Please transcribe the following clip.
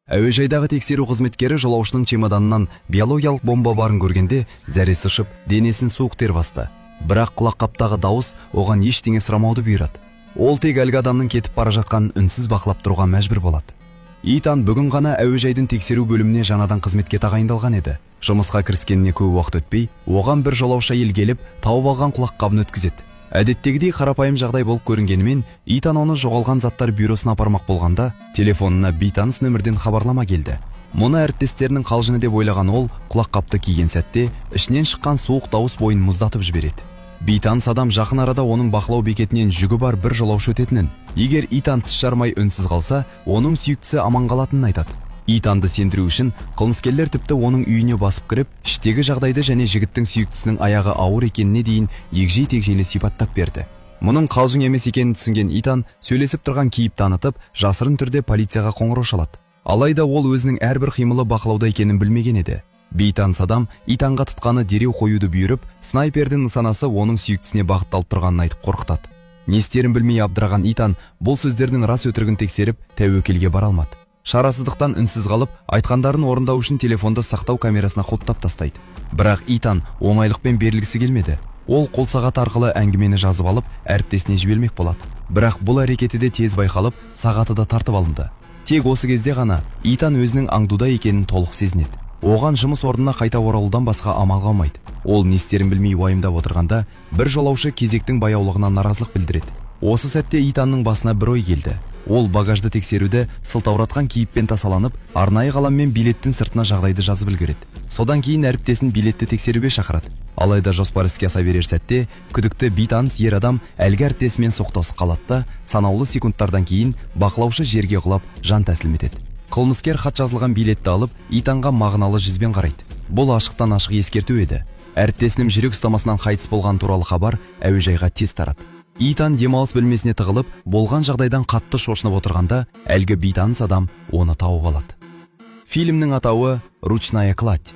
Әуежайдағы тексеру қызметкері жолаушының чемоданынан биологиялық бомба барын көргенде зәресі ұшып, денесін суық тер басты. Бірақ құлаққаптағы дауыс оған ештеңе сұрамауды бұйырады. Ол тек әлгі адамның кетіп бара жатқанын үнсіз бақылап тұруға мәжбүр болады. Итан бүгін ғана әуежайдың тексеру бөліміне жаңадан қызметке тағайындалған еді. Жұмысқа кіріскеніне көп уақыт өтпей, оған бір жолаушы әйел келіп, тауып алған құлаққабын өткізеді. Әдеттегідей қарапайым жағдай болып көрінгенімен, Итан оны жоғалған заттар бюросына апармақ болғанда, телефонына бейтаныс нөмірден хабарлама келді. Мұны әріптестерінің қалжыңы деп ойлаған ол, құлаққапты киген сәтте, ішінен шыққан суық дауыс бойын мұздатып жібереді. Бейтаныс адам жақын арада оның бақылау бекетінен жүгі бар бір жолаушы өтетінін, егер Итан тіс жармай үнсіз қалса, оның сүйіктісі аман қалатынын айтады. Итанды сендіру үшін қылмыскерлер тіпті оның үйіне басып кіріп, іштегі жағдайды және жігіттің сүйіктісінің аяғы ауыр екеніне дейін егжей-тегжейлі сипаттап берді. Мұның қалжың емес екенін түсінген Итан сөйлесіп тұрған кейіп танытып, жасырын түрде полицияға қоңырау шалады. Алайда ол өзінің әрбір қимылы бақылауда екенін білмеген еді. Бейтаныс адам Итанға тұтқаны дереу қоюды бұйырып, снайпердің нысанасы оның сүйіктісіне бағытталып тұрғанын айтып қорқытады. Не істерін білмей абдыраған Итан бұл сөздердің рас өтірігін тексеріп, тәуекелге бара алмады. Шарасыздықтан үнсіз қалып, айтқандарын орындау үшін телефонды сақтау камерасына қоттап тастайды. Бірақ Итан оңайлықпен берілгісі келмеді. Ол қолсағат арқылы әңгімені жазып алып, әріптесіне жібермек болады. Бірақ бұл әрекеті де тез байқалып, сағаты да тартып алынды. Тек осы кезде ғана Итан өзінің аңдуда екенін толық сезінеді. Оған жұмыс орнына қайта оралудан басқа амал қалмайды. Ол не істерін білмей уайымдап отырғанда, бір жолаушы кезектің баяулығына наразылық білдіреді. Осы сәтте Итанның басына бір ой келді. Ол багажды тексеруді сылтауратқан кейіппен тасаланып, арнайы қаламмен билеттің сыртына жағдайды жазып үлгереді. Содан кейін әріптесін билетті тексеруге шақырады. Алайда жоспар іске аса берер сәтте, күдікті бейтаныс ер адам әлгі әріптесімен соқтасып қалады да, санаулы секундтардан кейін бақылаушы жерге құлап жан тәсілім етеді. Қылмыскер хат жазылған билетті алып, Итанға мағыналы жүзбен қарайды. Бұл ашықтан ашық ескерту еді. Әріптесінің жүрек ұстамасынан қайтыс болған туралы хабар әуежайға тез тарады. Итан демалыс бөлмесіне тығылып, болған жағдайдан қатты шошынып отырғанда, әлгі бейтаныс адам оны тауып алады. Фильмнің атауы «Ручная кладь».